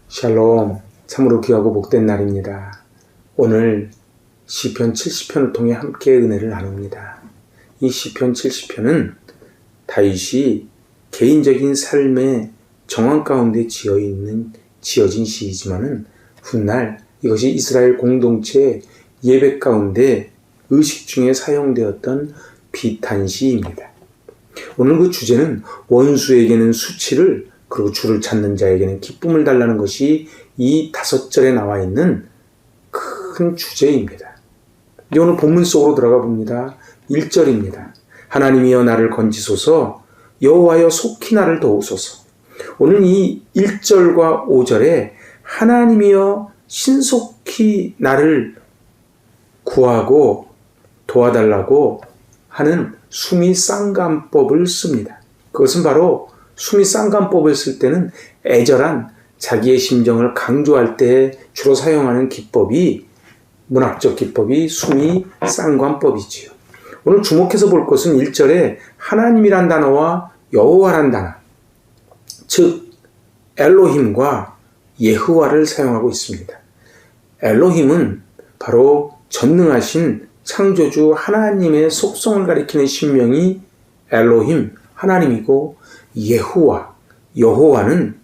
샬롬, 참으로 귀하고 복된 날입니다. 오늘 시편 70편을 통해 함께 은혜를 나눕니다. 이 시편 70편은 다윗이 개인적인 삶의 정황 가운데 지어진 시이지만은 훗날 이것이 이스라엘 공동체 예배 가운데 의식 중에 사용되었던 비탄시입니다. 오늘 그 주제는 원수에게는 수치를, 그리고 주를 찾는 자에게는 기쁨을 달라는 것이 이 5절에 나와 있는 큰 주제입니다. 이제 오늘 본문 속으로 들어가 봅니다. 1절입니다. 하나님이여 나를 건지소서, 여호와여 속히 나를 도우소서. 오늘 이 1절과 5절에 하나님이여 신속히 나를 구하고 도와달라고 하는 수미쌍간법을 씁니다. 그것은 바로 수미쌍간법을 쓸 때는 애절한 자기의 심정을 강조할 때 주로 사용하는 기법이, 문학적 기법이 수미쌍간법이지요. 오늘 주목해서 볼 것은 1절에 하나님이란 단어와 여호와란 단어, 즉 엘로힘과 예흐와를 사용하고 있습니다. 엘로힘은 바로 전능하신 창조주 하나님의 속성을 가리키는 신명이 엘로힘, 하나님이고, 예후와, 여호와는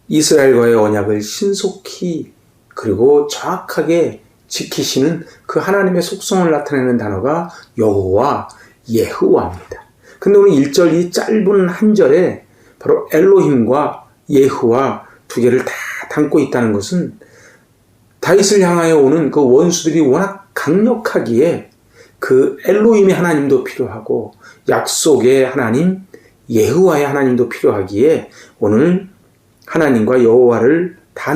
이스라엘과의 언약을 신속히 그리고 정확하게 지키시는 그 하나님의 속성을 나타내는 단어가 여호와, 예후와입니다. 근데 오늘 1절 이 짧은 한 절에 바로 엘로힘과 예후와 두 개를 다 담고 있다는 것은 다윗을 향하여 오는 그 원수들이 워낙 강력하기에 그 엘로힘의 하나님도 필요하고 약속의 하나님, 예후와의 하나님도 필요하기에 오늘 하나님과 여호와를 다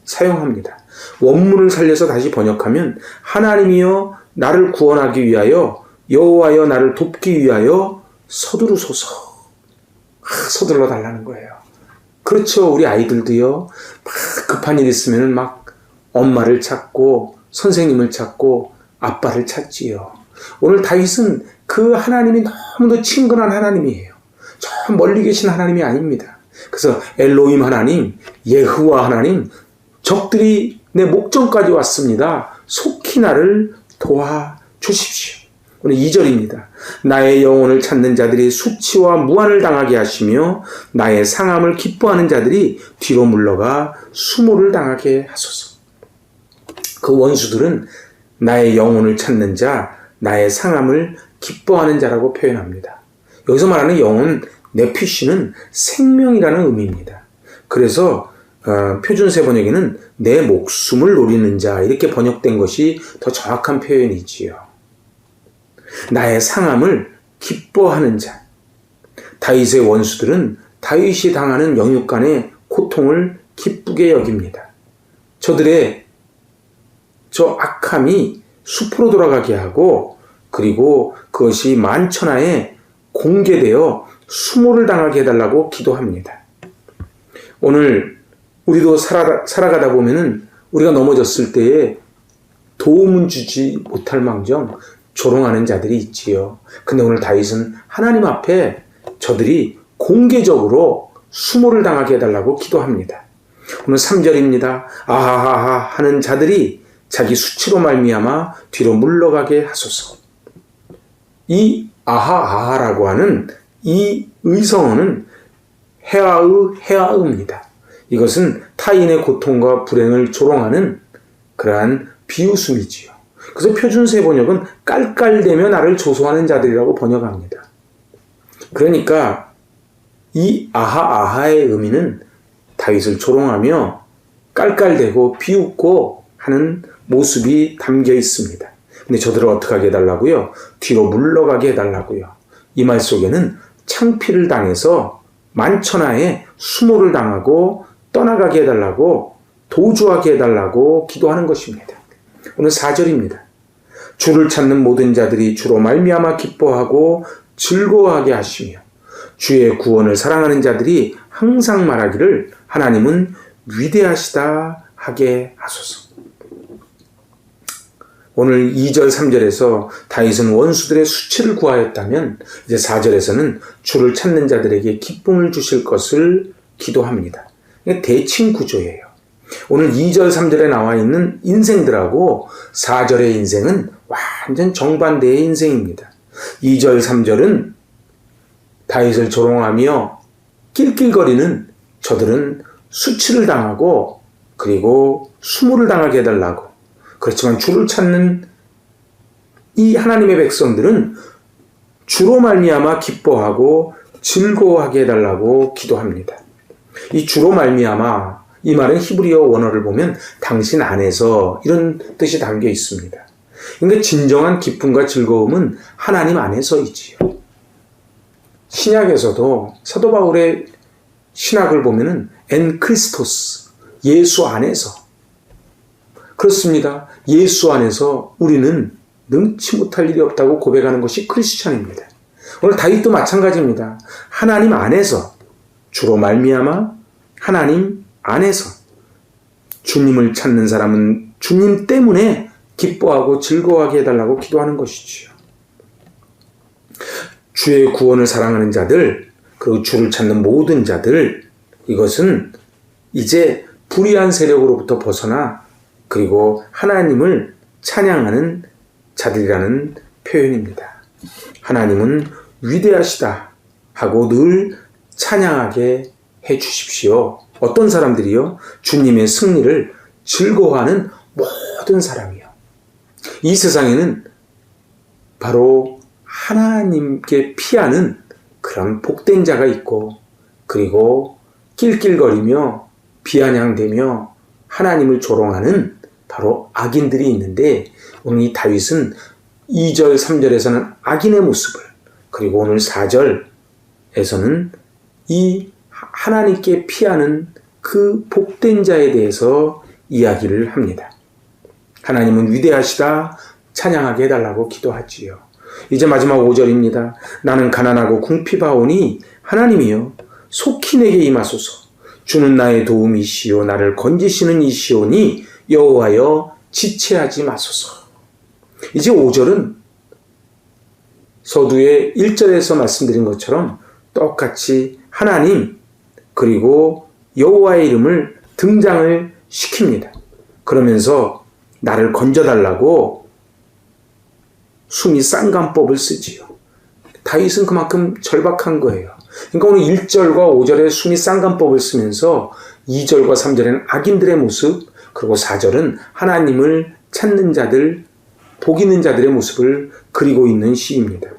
사용합니다. 원문을 살려서 다시 번역하면 하나님이여 나를 구원하기 위하여, 여호와여 나를 돕기 위하여 서두르소서. 서둘러 달라는 거예요. 그렇죠. 우리 아이들도요, 막 급한 일 있으면 막 엄마를 찾고 선생님을 찾고 아빠를 찾지요. 오늘 다윗은 그 하나님이 너무도 친근한 하나님이에요. 저 멀리 계신 하나님이 아닙니다. 그래서 엘로힘 하나님, 예후와 하나님, 적들이 내 목전까지 왔습니다. 속히 나를 도와주십시오. 오늘 2절입니다. 나의 영혼을 찾는 자들이 수치와 무한을 당하게 하시며 나의 상함을 기뻐하는 자들이 뒤로 물러가 수모를 당하게 하소서. 그 원수들은 나의 영혼을 찾는 자, 나의 상함을 기뻐하는 자라고 표현합니다. 여기서 말하는 영혼, 네피시는 생명이라는 의미입니다. 그래서 표준세 번역에는 내 목숨을 노리는 자, 이렇게 번역된 것이 더 정확한 표현이지요. 나의 상함을 기뻐하는 자. 다윗의 원수들은 다윗이 당하는 영육간의 고통을 기쁘게 여깁니다. 저들의 저 악함이 숲으로 돌아가게 하고, 그리고 그것이 만천하에 공개되어 수모를 당하게 해달라고 기도합니다. 오늘 우리도 살아가다 보면은 우리가 넘어졌을 때에 도움은 주지 못할 망정 조롱하는 자들이 있지요. 근데 오늘 다윗은 하나님 앞에 저들이 공개적으로 수모를 당하게 해달라고 기도합니다. 오늘 3절입니다. 아하하하 하는 자들이 자기 수치로 말미암아 뒤로 물러가게 하소서. 이 아하아하라고 하는 이 의성어는 헤아의입니다. 이것은 타인의 고통과 불행을 조롱하는 그러한 비웃음이지요. 그래서 표준세 번역은 깔깔대며 나를 조소하는 자들이라고 번역합니다. 그러니까 이 아하아하의 의미는 다윗을 조롱하며 깔깔대고 비웃고 하는 모습이 담겨 있습니다. 근데 저들을 어떻게 하게 해달라고요? 뒤로 물러가게 해달라고요. 이 말 속에는 창피를 당해서 만천하에 수모를 당하고 떠나가게 해달라고, 도주하게 해달라고 기도하는 것입니다. 오늘 4절입니다. 주를 찾는 모든 자들이 주로 말미암아 기뻐하고 즐거워하게 하시며 주의 구원을 사랑하는 자들이 항상 말하기를 하나님은 위대하시다 하게 하소서. 오늘 2절, 3절에서 다윗은 원수들의 수치를 구하였다면 이제 4절에서는 주를 찾는 자들에게 기쁨을 주실 것을 기도합니다. 대칭 구조예요. 오늘 2절, 3절에 나와 있는 인생들하고 4절의 인생은 완전 정반대의 인생입니다. 2절, 3절은 다윗을 조롱하며 낄낄거리는 저들은 수치를 당하고 그리고 수모를 당하게 해달라고. 그렇지만 주를 찾는 이 하나님의 백성들은 주로 말미암아 기뻐하고 즐거워하게 해달라고 기도합니다. 이 주로 말미암아, 이 말은 히브리어 원어를 보면 당신 안에서 이런 뜻이 담겨 있습니다. 그러니까 진정한 기쁨과 즐거움은 하나님 안에서이지요. 신약에서도 사도 바울의 신학을 보면은 엔 크리스토스, 예수 안에서. 그렇습니다. 예수 안에서 우리는 능치 못할 일이 없다고 고백하는 것이 크리스찬입니다. 오늘 다윗도 마찬가지입니다. 하나님 안에서, 주로 말미암아 하나님 안에서 주님을 찾는 사람은 주님 때문에 기뻐하고 즐거워하게 해달라고 기도하는 것이지요. 주의 구원을 사랑하는 자들, 그리고 주를 찾는 모든 자들, 이것은 이제 불의한 세력으로부터 벗어나 그리고 하나님을 찬양하는 자들이라는 표현입니다. 하나님은 위대하시다 하고 늘 찬양하게 해 주십시오. 어떤 사람들이요? 주님의 승리를 즐거워하는 모든 사람이요. 이 세상에는 바로 하나님께 피하는 그런 복된 자가 있고, 그리고 낄낄거리며 비아냥대며 하나님을 조롱하는 바로 악인들이 있는데, 오늘 이 다윗은 2절, 3절에서는 악인의 모습을, 그리고 오늘 4절에서는 이 하나님께 피하는 그 복된 자에 대해서 이야기를 합니다. 하나님은 위대하시다 찬양하게 해달라고 기도하지요. 이제 마지막 5절입니다. 나는 가난하고 궁핍하오니 하나님이여 속히 내게 임하소서. 주는 나의 도움이시오. 나를 건지시는 이시오니 여호와여 지체하지 마소서. 이제 5절은 서두에 1절에서 말씀드린 것처럼 똑같이 하나님 그리고 여호와의 이름을 등장을 시킵니다. 그러면서 나를 건져달라고 숨이 쌍간법을 쓰지요. 다윗은 그만큼 절박한 거예요. 그러니까 오늘 1절과 5절에 숨이 쌍간법을 쓰면서 2절과 3절에는 악인들의 모습, 그리고 4절은 하나님을 찾는 자들, 복 있는 자들의 모습을 그리고 있는 시입니다.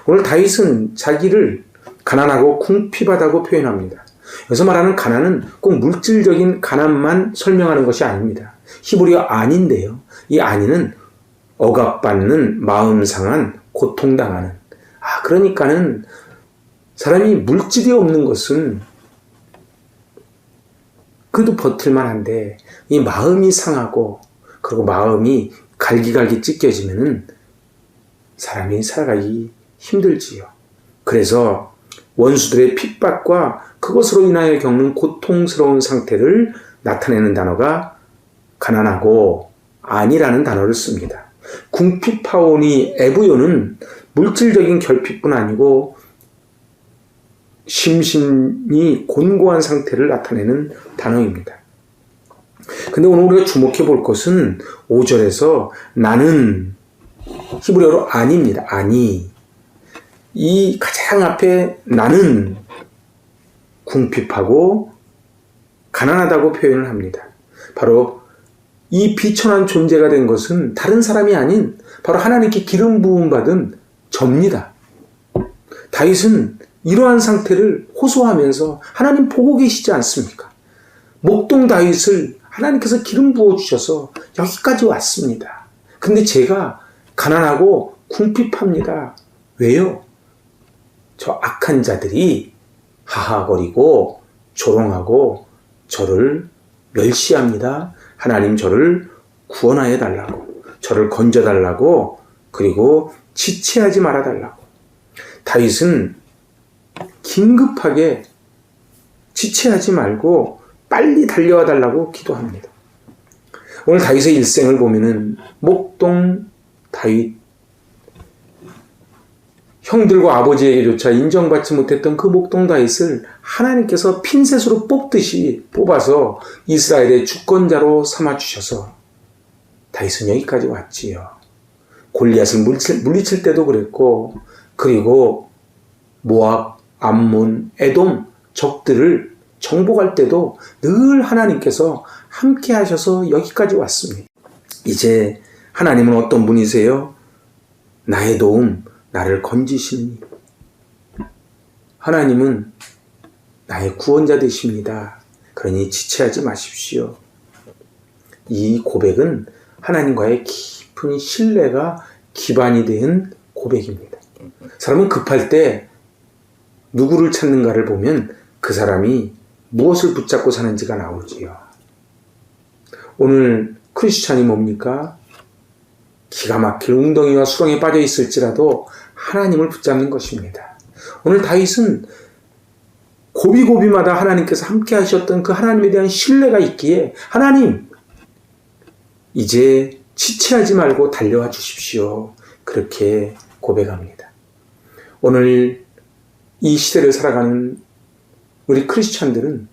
오늘 다윗은 자기를 가난하고 궁핍하다고 표현합니다. 여기서 말하는 가난은 꼭 물질적인 가난만 설명하는 것이 아닙니다. 히브리어 안인데요. 이 안인은 억압받는, 마음 상한, 고통당하는. 그러니까는 사람이 물질이 없는 것은 그래도 버틸만 한데, 이 마음이 상하고, 그리고 마음이 갈기갈기 찢겨지면은 사람이 살아가기 힘들지요. 그래서 원수들의 핍박과 그것으로 인하여 겪는 고통스러운 상태를 나타내는 단어가 가난하고 안이라는 단어를 씁니다. 궁핍하오니 에브요는 물질적인 결핍뿐 아니고 심신이 곤고한 상태를 나타내는 단어입니다. 근데 오늘 우리가 주목해 볼 것은 5절에서 나는, 히브리어로 아니입니다. 아니. 이 가장 앞에 나는 궁핍하고 가난하다고 표현을 합니다. 바로 이 비천한 존재가 된 것은 다른 사람이 아닌 바로 하나님께 기름 부음 받은 저입니다. 다윗은 이러한 상태를 호소하면서 하나님 보고 계시지 않습니까? 목동 다윗을 하나님께서 기름 부어주셔서 여기까지 왔습니다. 근데 제가 가난하고 궁핍합니다. 왜요? 저 악한 자들이 하하거리고 조롱하고 저를 멸시합니다. 하나님 저를 구원하여 달라고, 저를 건져달라고, 그리고 지체하지 말아달라고. 다윗은 긴급하게 지체하지 말고 빨리 달려와 달라고 기도합니다. 오늘 다윗의 일생을 보면은 목동 다윗, 형들과 아버지에게조차 인정받지 못했던 그 목동 다윗을 하나님께서 핀셋으로 뽑듯이 뽑아서 이스라엘의 주권자로 삼아주셔서 다윗은 여기까지 왔지요. 골리앗을 물리칠 때도 그랬고, 그리고 모압, 암몬, 에돔 적들을 정복할 때도 늘 하나님께서 함께 하셔서 여기까지 왔습니다. 이제 하나님은 어떤 분이세요? 나의 도움, 나를 건지시니. 하나님은 나의 구원자 되십니다. 그러니 지체하지 마십시오. 이 고백은 하나님과의 깊은 신뢰가 기반이 된 고백입니다. 사람은 급할 때 누구를 찾는가를 보면 그 사람이 무엇을 붙잡고 사는지가 나오지요. 오늘 크리스찬이 뭡니까? 기가 막힐 웅덩이와 수렁에 빠져 있을지라도 하나님을 붙잡는 것입니다. 오늘 다윗은 고비고비마다 하나님께서 함께 하셨던 그 하나님에 대한 신뢰가 있기에 하나님, 이제 지체하지 말고 달려와 주십시오. 그렇게 고백합니다. 오늘 이 시대를 살아가는 우리 크리스찬들은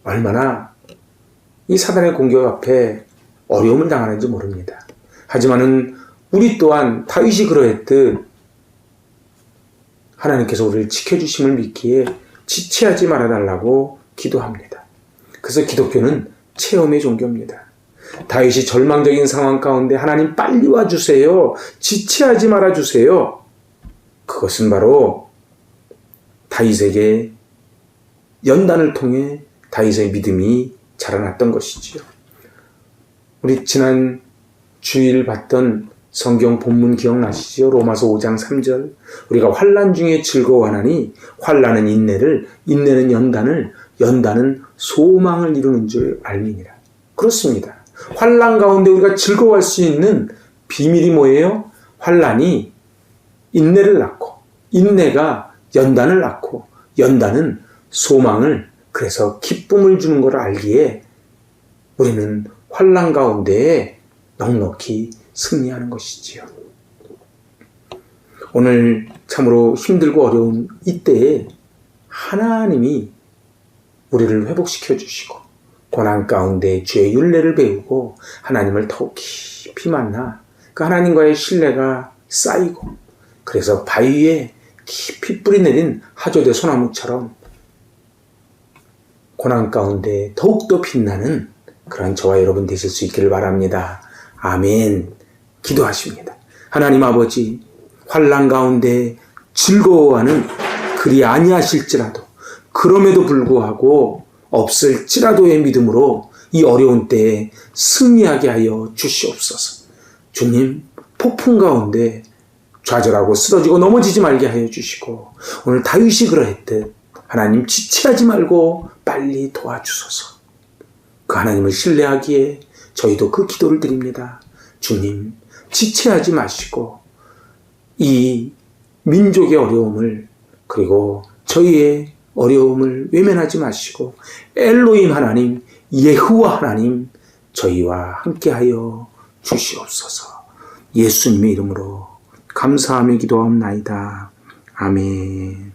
얼마나 이 사단의 공격 앞에 어려움을 당하는지 모릅니다. 하지만은 우리 또한 다윗이 그러했듯 하나님께서 우리를 지켜주심을 믿기에 지체하지 말아달라고 기도합니다. 그래서 기독교는 체험의 종교입니다. 다윗이 절망적인 상황 가운데 하나님 빨리 와주세요. 지체하지 말아주세요. 그것은 바로 다윗에게 연단을 통해 다윗의 믿음이 자라났던 것이지요. 우리 지난 주일 봤던 성경 본문 기억나시죠? 로마서 5장 3절. 우리가 환난 중에 즐거워하나니 환난은 인내를, 인내는 연단을, 연단은 소망을 이루는 줄 알미니라. 그렇습니다. 환난 가운데 우리가 즐거워할 수 있는 비밀이 뭐예요? 환난이 인내를 낳고, 인내가 연단을 낳고, 연단은 소망을, 그래서 기쁨을 주는 걸 알기에 우리는 환난 가운데에 넉넉히 승리하는 것이지요. 오늘 참으로 힘들고 어려운 이때에 하나님이 우리를 회복시켜 주시고 고난 가운데 주의 율례를 배우고 하나님을 더욱 깊이 만나 그 하나님과의 신뢰가 쌓이고, 그래서 바위에 깊이 뿌리내린 하조대 소나무처럼 고난 가운데 더욱더 빛나는 그런 저와 여러분 되실 수 있기를 바랍니다. 아멘. 기도하십니다. 하나님 아버지, 환난 가운데 즐거워하는 그리 아니하실지라도, 그럼에도 불구하고 없을지라도의 믿음으로 이 어려운 때에 승리하게 하여 주시옵소서. 주님, 폭풍 가운데 좌절하고 쓰러지고 넘어지지 말게 하여 주시고, 오늘 다윗이 그러했듯 하나님 지체하지 말고 빨리 도와주소서. 그 하나님을 신뢰하기에 저희도 그 기도를 드립니다. 주님, 지체하지 마시고 이 민족의 어려움을, 그리고 저희의 어려움을 외면하지 마시고 엘로힘 하나님, 예후와 하나님, 저희와 함께하여 주시옵소서. 예수님의 이름으로 감사하며 기도하옵나이다. 아멘.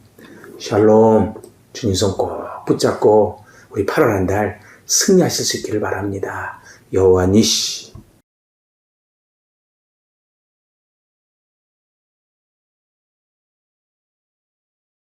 샬롬. 주님 손 꼭 붙잡고 우리 8월 한 달 승리하실 수 있기를 바랍니다. 여호와 니시